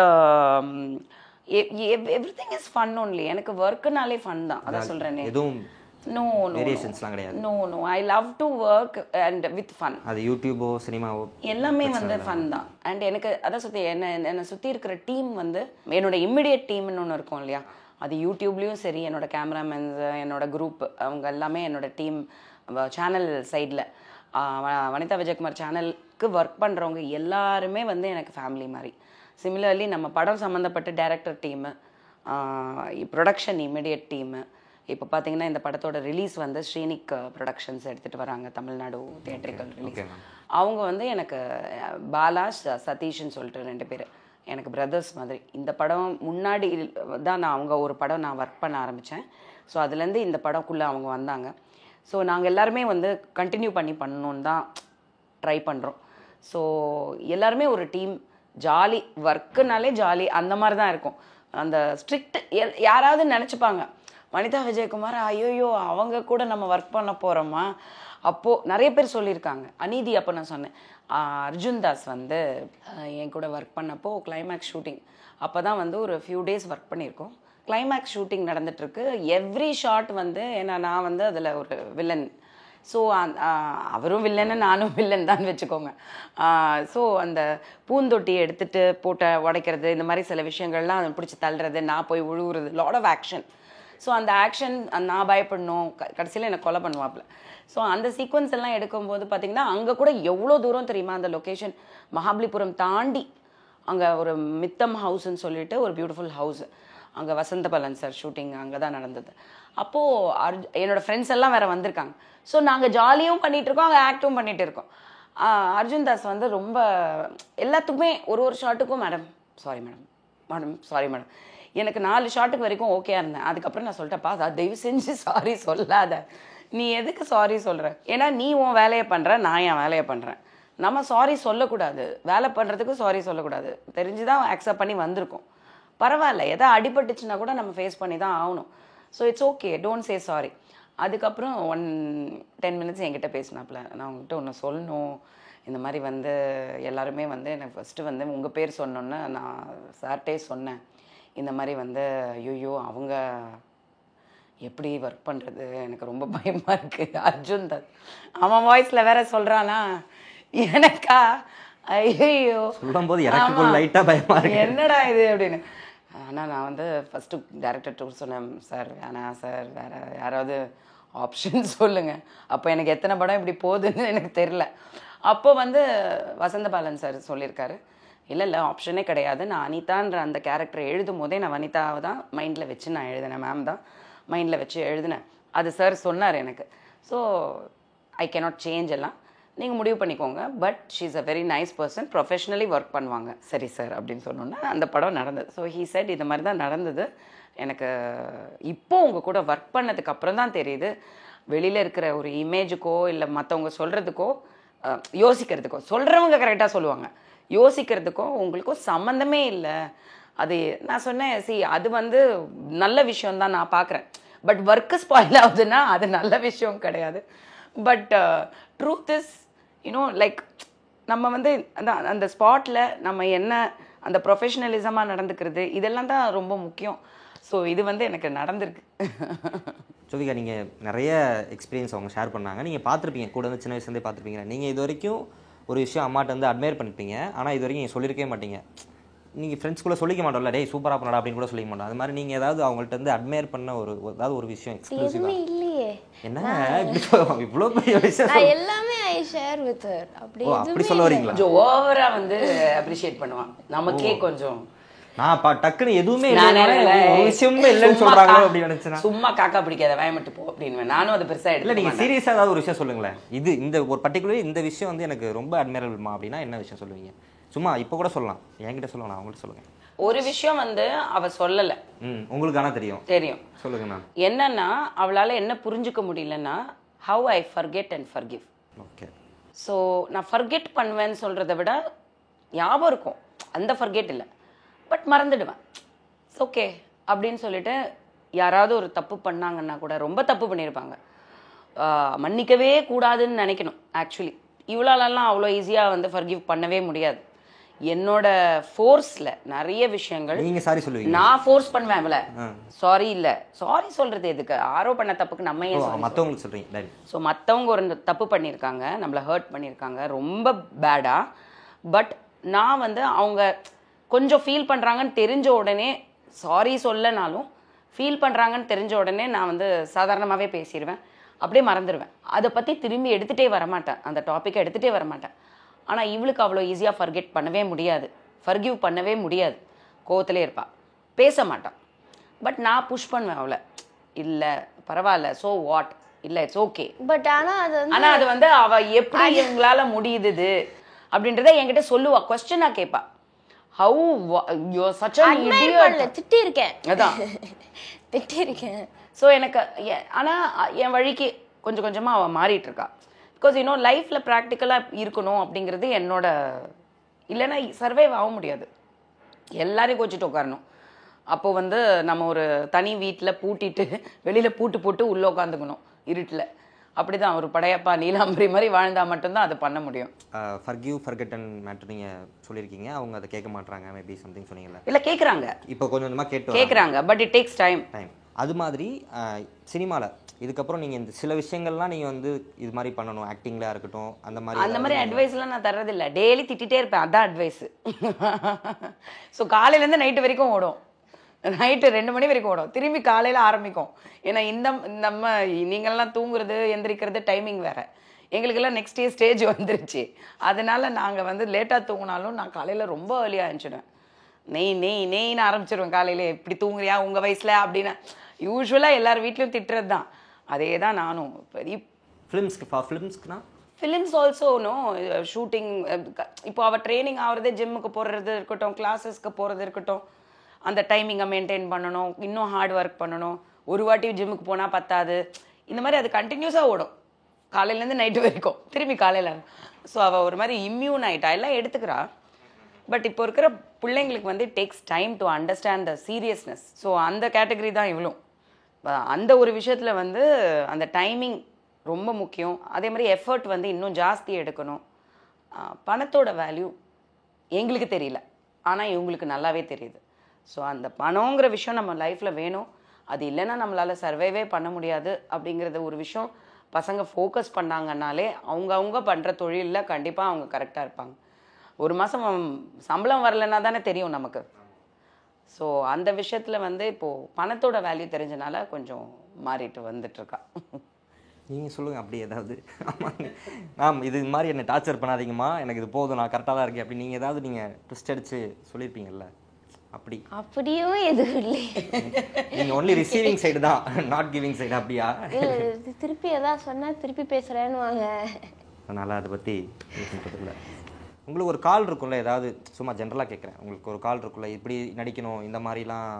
everything is fun only. எனக்கு ஒர்க்குனாலே ஃபன் தான், அதான் சொல்கிறேனே. எதுவும் நோ வேரியேஷன்ஸ்லாம் கிடையாது. No I love to work and with fun. அது யூடியூபோ சினிமாவோ எல்லாமே வந்து ஃபன் தான். அண்ட் எனக்கு அதான் சுற்றி என்னை சுற்றி இருக்கிற டீம் வந்து என்னோட இம்மிடியட் டீம்னு ஒன்று இருக்கும் இல்லையா, அது யூடியூப்லேயும் சரி, என்னோட கேமராமேன்ஸ், என்னோட குரூப், அவங்க எல்லாமே என்னோட டீம். சேனல் சைடில் வனிதா விஜயகுமார் சேனலுக்கு ஒர்க் பண்ணுறவங்க எல்லாருமே வந்து எனக்கு ஃபேமிலி மாதிரி. சிமிலர்லி நம்ம படம் சம்மந்தப்பட்ட director team, production immediate team. இப்போ பார்த்தீங்கன்னா இந்த படத்தோட ரிலீஸ் வந்து ஸ்ரீனிக் ப்ரொடக்ஷன்ஸ் எடுத்துகிட்டு வராங்க, தமிழ்நாடு தியேட்ரிக்கல் ரிலீஸ். அவங்க வந்து எனக்கு பாலா சதீஷ்ன்னு சொல்லிட்டு 2 பேர் எனக்கு பிரதர்ஸ் மாதிரி. இந்த படம் முன்னாடி தான் நான் அவங்க ஒரு படம் நான் ஒர்க் பண்ண ஆரம்பித்தேன். ஸோ அதுலேருந்து இந்த படம்குள்ளே அவங்க வந்தாங்க. ஸோ நாங்கள் எல்லாருமே வந்து கண்டினியூ பண்ணி பண்ணணுன்னு தான் ட்ரை பண்ணுறோம். ஸோ எல்லாருமே ஒரு டீம், ஜாலி, ஒர்க்குனாலே ஜாலி, அந்த மாதிரி தான் இருக்கும். அந்த ஸ்ட்ரிக்ட் யாராவது நினச்சிப்பாங்க வனிதா விஜயகுமார் ஐயோயோ அவங்க கூட நம்ம ஒர்க் பண்ண போகிறோமா. அப்போது நிறைய பேர் சொல்லியிருக்காங்க, அநீதி. அப்போ நான் சொன்னேன், அர்ஜுன் தாஸ் வந்து என் கூட ஒர்க் பண்ணப்போ கிளைமேக்ஸ் ஷூட்டிங் அப்போ தான் வந்து ஒரு ஃபியூ டேஸ் ஒர்க் பண்ணியிருக்கோம். கிளைமேக்ஸ் ஷூட்டிங் நடந்துட்டுருக்கு. எவ்ரி ஷாட் வந்து ஏன்னா நான் வந்து அதில் ஒரு வில்லன். ஸோ அவரும் வில்லன்னு நானும் வில்லன் தான் வச்சுக்கோங்க. ஸோ அந்த பூந்தொட்டியை எடுத்துகிட்டு போட்ட உடைக்கிறது இந்த மாதிரி சில விஷயங்கள்லாம் பிடிச்சி தள்ளுறது, நான் போய் உழுவுறது, லாட் ஆஃப் ஆக்ஷன். ஸோ அந்த ஆக்ஷன் நான் பயப்படணும், கடைசியில் என்னை கொலை பண்ணுவாப்புல. ஸோ அந்த சீக்வன்ஸ் எல்லாம் எடுக்கும்போது பார்த்திங்கன்னா அங்கே கூட எவ்வளோ தூரம் தெரியுமா அந்த லொக்கேஷன், மகாபலிபுரம் தாண்டி அங்கே ஒரு மித்தம் ஹவுஸ்ன்னு சொல்லிட்டு ஒரு பியூட்டிஃபுல் ஹவுஸ், அங்கே வசந்த பலன் சார் ஷூட்டிங் அங்கே தான் நடந்தது. அப்போது என்னோடய ஃப்ரெண்ட்ஸ் எல்லாம் வேறு வந்திருக்காங்க. ஸோ நாங்கள் ஜாலியும் பண்ணிகிட்ருக்கோம், அங்கே ஆக்டும் பண்ணிகிட்டு இருக்கோம். அர்ஜுன் தாஸ் வந்து ரொம்ப எல்லாத்துக்குமே ஒரு ஷாட்டுக்கும் madam sorry madam, madam sorry madam, எனக்கு 4 ஷாட்டுக்கு வரைக்கும் ஓகேயா இருந்தேன். அதுக்கப்புறம் நான் சொல்லிட்டேன்ப்பா, தயவு செஞ்சு சாரி சொல்லாத, நீ எதுக்கு சாரி சொல்கிற, ஏன்னா நீ உன் வேலையை பண்ணுற, நான் என் வேலையை பண்ணுறேன், நம்ம சாரி சொல்லக்கூடாது, வேலை பண்ணுறதுக்கு சாரி சொல்லக்கூடாது, தெரிஞ்சு தான் அக்செப்ட் பண்ணி வந்திருக்கோம், பரவாயில்ல, எதாவது அடிபட்டுச்சுன்னா கூட நம்ம ஃபேஸ் பண்ணி தான் ஆகணும். So it's okay, don't say sorry. அதுக்கப்புறம் 10 minutes என்கிட்ட பேசினாப்புல, நான் உங்ககிட்ட ஒன்று சொல்லணும், இந்த மாதிரி வந்து எல்லாருமே வந்து எனக்கு ஃபஸ்ட்டு வந்து உங்கள் பேர் சொன்னோன்னே நான் சார்ட்டே சொன்னேன், இந்த மாதிரி வந்து ஐயோ அவங்க எப்படி ஒர்க் பண்ணுறது எனக்கு ரொம்ப பயமாக இருக்குது. அர்ஜுன் தாஸ் அவன் வாய்ஸில் வேற சொல்கிறானா, எனக்கா ஐயோ சொல்லும்போது எனக்கு லைட்டாக பயமாக இருக்கு, என்னடா இது அப்படின்னு. ஆனால் நான் வந்து ஃபஸ்ட்டு டேரக்டர் டூர் சொன்னேன், சார் வேணாம் சார், வேறு யாராவது ஆப்ஷன் சொல்லுங்கள். அப்போ எனக்கு எத்தனை படம் இப்படி போகுதுன்னு எனக்கு தெரில. அப்போ வந்து வசந்த பாலன் சார் சொல்லியிருக்காரு, இல்லை ஆப்ஷனே கிடையாது, நான் அனிதான்ற அந்த கேரக்டரை எழுதும் போதே நான் வனிதாவை தான் மைண்டில் வச்சு நான் எழுதினேன், மேம் தான் மைண்டில் வச்சு எழுதினேன், அது சார் சொன்னார் எனக்கு. ஸோ ஐ கேனாட் சேஞ்ச் எல்லாம், நீங்கள் முடிவு பண்ணிக்கோங்க, but she is a very nice person, professionally work பண்ணுவாங்க. சரி சார் அப்படின்னு சொன்னோன்னா அந்த படம் நடந்தது. ஸோ ஹீ செட் இது மாதிரி தான் நடந்தது. எனக்கு இப்போ உங்கள் கூட ஒர்க் பண்ணதுக்கு அப்புறம் தான் தெரியுது, வெளியில் இருக்கிற ஒரு இமேஜுக்கோ இல்லை மற்றவங்க சொல்கிறதுக்கோ யோசிக்கிறதுக்கோ, சொல்கிறவங்க கரெக்டாக சொல்லுவாங்க, யோசிக்கிறதுக்கும் உங்களுக்கும் சம்மந்தமே இல்லை. அது நான் சொன்னேன், அது வந்து நல்ல விஷயம்தான் நான் பார்க்குறேன், பட் ஒர்க்கு ஸ்பாயில் ஆகுதுன்னா அது நல்ல விஷயம் கிடையாது. பட் ட்ரூத் இஸ் லைக் நம்ம வந்து அந்த ஸ்பாட்டில் நம்ம என்ன அந்த ப்ரொஃபஷனலிசமாக நடந்துக்கிறது இதெல்லாம் தான் ரொம்ப முக்கியம். ஸோ இது வந்து எனக்கு நடந்திருக்கு. ஜோதிகா, நீங்கள் நிறைய எக்ஸ்பீரியன்ஸ் அவங்க ஷேர் பண்ணாங்க, நீங்கள் பார்த்துருப்பீங்க, கூட வந்து சின்ன வயசுலேருந்தே பார்த்துருப்பீங்க. நீங்கள் இது வரைக்கும் ஒரு விஷயம் அம்மாட்ட வந்து அட்மையர் பண்ணிப்பீங்க, ஆனால் இது வரைக்கும் நீங்கள் சொல்லியிருக்கவே மாட்டீங்க. நீங்கள் ஃப்ரெண்ட்ஸ்குள்ளே சொல்லிக்க மாட்டோம்ல, டேய் சூப்பராக பண்ணடா அப்படின்னு கூட சொல்லிக்க மாட்டோம். அது மாதிரி நீங்கள் ஏதாவது அவங்கள்ட்ட வந்து அட்மையர் பண்ண ஏதாவது ஒரு விஷயம் எக்ஸ்க்ளூசிவா இல்லையே? என்ன இவ்வளோ பெரிய விஷயம் எல்லாமே ஐ ஷேர் வித் ஹர். அப்படி சொல்ல வரீங்களா? கொஞ்சம் ஓவரா வந்து அப்ரிஷியேட் பண்ணுவான், நமக்கே கொஞ்சம் நான் டக்குன்னு எதுவுமே ஒரு விஷயமே இல்லைன்னு சொல்றாங்களோ அப்படின்னு நினைச்சேன். சும்மா காக்கா பிடிக்காத வயமட்டு போ அப்படின்னு நானும் அதை பெருசா இல்லை, நீங்க சீரியஸா ஏதாவது ஒரு விஷயம் சொல்லுங்களேன். இந்த ஒரு பர்டிகுலர் இந்த விஷயம் வந்து எனக்கு ரொம்ப அட்மைரபிள்மா அப்படின்னா என்ன விஷயம் சொல்லுவீங்க? சும்மா இப்போ கூட சொல்லலாம், என்கிட்ட சொல்லலாம், அவங்கள்ட்ட சொல்லுங்க. ஒரு விஷயம் வந்து அவ சொல்லல, உங்களுக்கு ஆனா தெரியும் சொல்லுங்க. என்னன்னா அவளால என்ன புரிஞ்சுக்க முடியலன்னா how I forget and forgive. Okay. So நான் ஃபர்கெட் பண்ணுவேன்னு சொல்றதை விட ஞாபகம் இருக்கும், அந்த ஃபர்கெட் இல்லை, பட் மறந்துடுவேன். ஓகே அப்படின்னு சொல்லிட்டு யாராவது ஒரு தப்பு பண்ணாங்கன்னா கூட, ரொம்ப தப்பு பண்ணியிருப்பாங்க, மன்னிக்கவே கூடாதுன்னு நினைக்கணும். ஆக்சுவலி இவ்வளோலாம் அவ்வளோ ஈஸியாக வந்து ஃபர்கிவ் பண்ணவே முடியாது. என்னோட ஃபோர்ஸில் நிறைய விஷயங்கள் நீங்கள் சாரி சொல்லுவீங்க, நான் ஃபோர்ஸ் பண்ணுவேன். அவளை சாரி இல்லை, சாரி சொல்கிறது எதுக்கு, ஆரோ பண்ண தப்புக்கு நம்ம ஏன் மற்றவங்களுக்கு சொல்கிறீங்க? ஸோ மற்றவங்க ஒரு தப்பு பண்ணியிருக்காங்க, நம்மளை ஹர்ட் பண்ணியிருக்காங்க ரொம்ப பேடாக, பட் நான் வந்து அவங்க கொஞ்சம் ஃபீல் பண்ணுறாங்கன்னு தெரிஞ்ச உடனே, சாரி சொல்லனாலும் ஃபீல் பண்ணுறாங்கன்னு தெரிஞ்ச உடனே நான் வந்து சாதாரணமாகவே பேசிடுவேன், அப்படியே மறந்துடுவேன், அதை பற்றி திரும்பி எடுத்துகிட்டே வரமாட்டேன், அந்த டாப்பிக்கை எடுத்துகிட்டே வரமாட்டேன். ஆனால் இவளுக்கு அவ்வளோ ஈஸியாக ஃபர்கெட் பண்ணவே முடியாது, ஃபர்கிவ் பண்ணவே முடியாது, கோவத்திலே இருப்பாள், பேச மாட்டான். பட் நான் புஷ் பண்ணுவேன் அவளை, இல்லை பரவாயில்ல, ஸோ வாட், இல்லை இட்ஸ் ஓகே. பட் ஆனால் அது வந்து அவள் எப்படி இவங்களால முடியுது அப்படின்றத என்கிட்ட சொல்லுவா, கொஸ்டினாக கேட்பா. How you such an idiot. திட்டிருக்கேன், அதான் திட்டிருக்கேன். ஸோ எனக்கு ஆனால் என் வழிக்கு கொஞ்சம் கொஞ்சமாக அவள் மாறிட்டு இருக்கா. பிகாஸ் லைஃப்பில் ப்ராக்டிக்கலாக இருக்கணும் அப்படிங்கிறது என்னோட, இல்லைன்னா சர்வைவ் ஆக முடியாது, எல்லாரையும் கோச்சிட்டு உட்காரணும். அப்போ வந்து நம்ம ஒரு தனி வீட்டில் பூட்டிட்டு வெளியில் பூட்டு போட்டு உள்ளே உட்காந்துக்கணும் இருட்டில், அப்படிதான் ஒரு படையப்பா நீலாம்பரி மாதிரி வாழ்ந்தா மட்டும்தான் அதை பண்ண முடியும். ஃபர்கிவ் ஃபர்கெட்டன் மேட்டர் நீங்கள் சொல்லியிருக்கீங்க, அவங்க அதை கேட்க மாட்டாங்க மேபி சம்திங் சொன்னீங்கல்ல. இல்லை கேட்குறாங்க, இப்போ கொஞ்சம் கொஞ்சமாக கேட்குறாங்க, பட் இட் டேக்ஸ் டைம். அது மாதிரி சினிமாவில் இதுக்கப்புறம் நீங்கள் இந்த சில விஷயங்கள்லாம் நீங்கள் வந்து இது மாதிரி பண்ணணும், ஆக்டிங்ல இருக்கட்டும், அந்த மாதிரி அட்வைஸ்லாம் நான் தர்றதில்லை. டெய்லி திட்டிகிட்டே இருப்பேன், அதான் அட்வைஸ். ஸோ காலையிலேருந்து நைட்டு வரைக்கும் ஓடும், நைட்டு 2 மணி வரைக்கும் ஓடும், திரும்பி காலையில் ஆரம்பிக்கும். ஏன்னா நம்ம நீங்கள்லாம் தூங்குறது எந்திரிக்கிறது டைமிங் வேறு, எங்களுக்கெல்லாம் நெக்ஸ்ட் டே ஸ்டேஜ் வந்துருச்சு. அதனால நாங்கள் வந்து லேட்டாக தூங்கினாலும் நான் காலையில் ரொம்ப ஏர்லியாக இருந்துச்சிடுவேன். நெய்ன்னு ஆரம்பிச்சிடுவேன் காலையிலே. இப்படி தூங்குறியா உங்கள் வயசில் அப்படின்னு யூஸ்வலாக எல்லார் வீட்லேயும் திட்டுறது தான். அதே தான் நானும். பெரிய ஃபிலிம்ஸ் ஆல்சோ நோ ஷூட்டிங். இப்போ அவள் ட்ரைனிங் ஆகிறது, ஜிம்முக்கு போடுறது இருக்கட்டும், கிளாஸஸ்க்கு போகிறது இருக்கட்டும், அந்த டைமிங்கை மெயின்டைன் பண்ணணும், இன்னும் ஹார்ட் ஒர்க் பண்ணணும். ஒரு வாட்டி ஜிம்முக்கு போனால் பத்தாது, இந்த மாதிரி அது கண்டினியூஸாக ஓடும் காலையிலேருந்து நைட்டு வரைக்கும், திரும்பி காலையில். ஸோ அவள் ஒரு மாதிரி இம்யூன் ஆகிட்டா, எல்லாம் எடுத்துக்கிறா. பட் இப்போ இருக்கிற பிள்ளைங்களுக்கு வந்து takes time to understand the seriousness. So அந்த கேட்டகரி தான் இவ்வளோ. அந்த ஒரு விஷயத்தில் வந்து அந்த டைமிங் ரொம்ப முக்கியம். அதே மாதிரி எஃபர்ட் வந்து இன்னும் ஜாஸ்தி எடுக்கணும். பணத்தோட வேல்யூ எங்களுக்கு தெரியல, ஆனால் இவங்களுக்கு நல்லாவே தெரியுது. ஸோ அந்த பணங்கிற விஷயம் நம்ம லைஃப்பில் வேணும், அது இல்லைன்னா நம்மளால் சர்வைவே பண்ண முடியாது அப்படிங்கிறத ஒரு விஷயம் பசங்க ஃபோக்கஸ் பண்ணாங்கன்னாலே அவங்க பண்ணுற தொழிலில் கண்டிப்பாக அவங்க கரெக்டாக இருப்பாங்க. ஒரு மாதம் சம்பளம் வரலைன்னா தானே தெரியும் நமக்கு. ஸோ அந்த விஷயத்தில் வந்து இப்போது பணத்தோட வேல்யூ தெரிஞ்சனால கொஞ்சம் மாறிட்டு வந்துட்டுருக்கா. நீங்கள் சொல்லுங்கள் அப்படி ஏதாவது. மேம் இது மாதிரி என்னை டார்ச்சர் பண்ணாதீங்கம்மா, எனக்கு இது போதும், நான் கரெக்டாக தான் இருக்கேன் அப்படி நீங்கள் ஏதாவது நீங்கள் ட்விஸ்ட் அடித்து சொல்லியிருப்பீங்கல்ல, அப்படியும் எதுவும் இல்லை. நீங்கள் ஒன்லி ரிசீவிங் சைடு தான், நாட் கிவிங் சைடு. அப்படியா? திருப்பி எதாவது சொன்னால் திருப்பி பேசுகிறேன்னு வாங்க. அதனால் அதை பற்றி இல்லை. உங்களுக்கு ஒரு கால் இருக்கும்ல, ஏதாவது சும்மா ஜென்ரலாக கேட்குறேன், உங்களுக்கு ஒரு கால் இருக்குல்ல, இப்படி நடிக்கணும், இந்த மாதிரிலாம்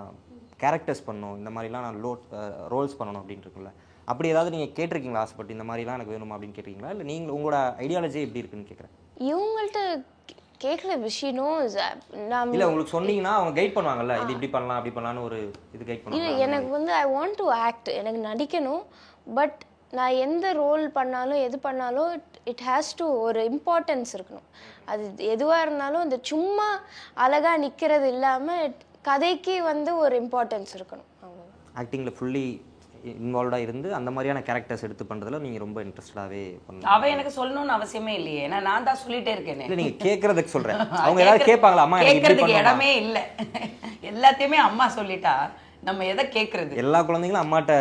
கேரக்டர்ஸ் பண்ணணும், இந்த மாதிரிலாம் நான் ரோல்ஸ் பண்ணணும் அப்படின்னு இருக்குல்ல, அப்படி ஏதாவது நீங்கள் கேட்டிருக்கீங்களா ஆசைப்பட்டு இந்த மாதிரிலாம் எனக்கு வேணுமா அப்படின்னு கேட்டிருக்கீங்களா, இல்லை நீங்கள் உங்களோட ஐடியாலஜி எப்படி இருக்குன்னு கேட்குறேன். இவங்கள்ட்ட கேட்குற விஷயம் இல்லை உங்களுக்கு சொன்னீங்கன்னா அவங்க கைட் பண்ணுவாங்கல்ல, இது இப்படி பண்ணலாம் அப்படி பண்ணலான்னு ஒரு இது கைட் பண்ணுவாங்க. இல்லை எனக்கு வந்து ஐ வாண்ட் டு ஆக்ட், எனக்கு நடிக்கணும். பட் நான் எந்த ரோல் பண்ணாலும் எது பண்ணாலும் இட் ஹேஸ் டு ஒரு இம்பார்ட்டன்ஸ் இருக்கணும். அது எதுவாக இருந்தாலும் இந்த சும்மா அழகாக நிற்கிறது இல்லாமல் கதைக்கு வந்து ஒரு இம்பார்ட்டன்ஸ் இருக்கணும். ஆக்டிங்கில் ஃபுல்லி இன்வால்வ்டாக இருந்து அந்த மாதிரியான கேரக்டர்ஸ் எடுத்து பண்ணுறதுல நீங்கள் ரொம்ப இன்ட்ரெஸ்டாகவே பண்ணுங்க. அவள் எனக்கு சொல்லணும்னு அவசியமே இல்லையே, ஏன்னா நான் தான் சொல்லிட்டே இருக்கேன். இல்லை நீங்கள் கேட்குறதுக்கு சொல்கிறேன், அவங்க ஏதாவது கேட்பாங்களா? அம்மா கேட்கறதுக்கு இடமே இல்லை, எல்லாத்தையுமே அம்மா சொல்லிட்டா நம்ம எதை கேட்குறது? எல்லா குழந்தைங்களும் அம்மாட்ட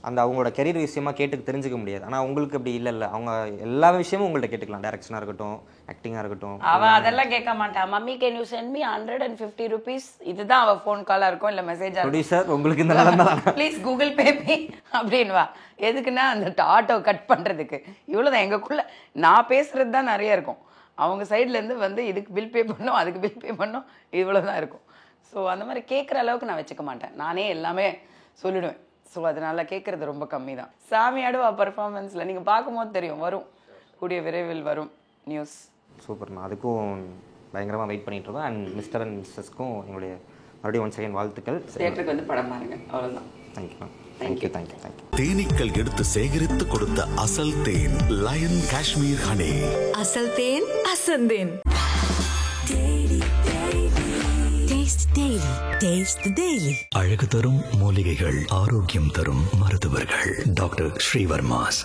அந்த அவங்களோட கெரியர் விஷயமா கேட்டு தெரிஞ்சுக்க முடியாது. ஆனால் உங்களுக்கு அப்படி இல்லை, அவங்க எல்லா விஷயமும் உங்கள்கிட்ட கேட்டுக்கலாம், டைரக்ஷனாக இருக்கட்டும், ஆக்டிங்காக இருக்கட்டும். அவள் அதெல்லாம் கேட்க மாட்டான். Mummy can you send me 150 rupees, இதுதான் அவள் ஃபோன் காலாக இருக்கும், இல்லை மெசேஜாக இருக்கும். ப்ரொடியூசர் உங்களுக்கு இந்த நிலமை ப்ளீஸ் கூகுள் பே மீ அப்படின்வா. எதுக்குன்னா அந்த ஆட்டோ கட் பண்ணுறதுக்கு. இவ்வளோதான் எங்களுக்குள்ள நான் பேசுகிறது தான் நிறைய இருக்கும். அவங்க சைட்லேருந்து வந்து இதுக்கு பில் பே பண்ணோம், அதுக்கு பில் பே பண்ணோம், இவ்வளோ தான் இருக்கும். ஸோ அந்த மாதிரி கேட்குற அளவுக்கு நான் வச்சுக்க மாட்டேன், நானே எல்லாமே சொல்லிடுவேன். ஸோ அதனால் கேட்குறது ரொம்ப கம்மி தான். சாமியாடுவா பர்ஃபார்மன்ஸில் நீங்கள் பார்க்கும்போது தெரியும், வரும், கூடிய விரைவில் வரும் நியூஸ். சூப்பர்ண்ணா, அதுக்கும் பயங்கரமாக வெயிட் பண்ணிட்டு இருக்கோம். அண்ட் மிஸ்டர் அண்ட் மிஸ்ஸஸ்க்கும் எங்களுடைய மறுபடியும் ஒன் செகண்ட் வாழ்த்துக்கள். தியேட்டருக்கு வந்து படம் பாருங்க, அவ்வளோதான். Thank you ma'am. தேங்க்யூ. தேனீக்கள் எடுத்து சேகரித்து கொடுத்த அசல் தேன் லயன் காஷ்மீர் ஹனி. அசல் தேன் அசந்தேன். அழகு தரும் மூலிகைகள், ஆரோக்கியம் தரும் மருத்துவர்கள். டாக்டர் ஸ்ரீவர்மாஸ்.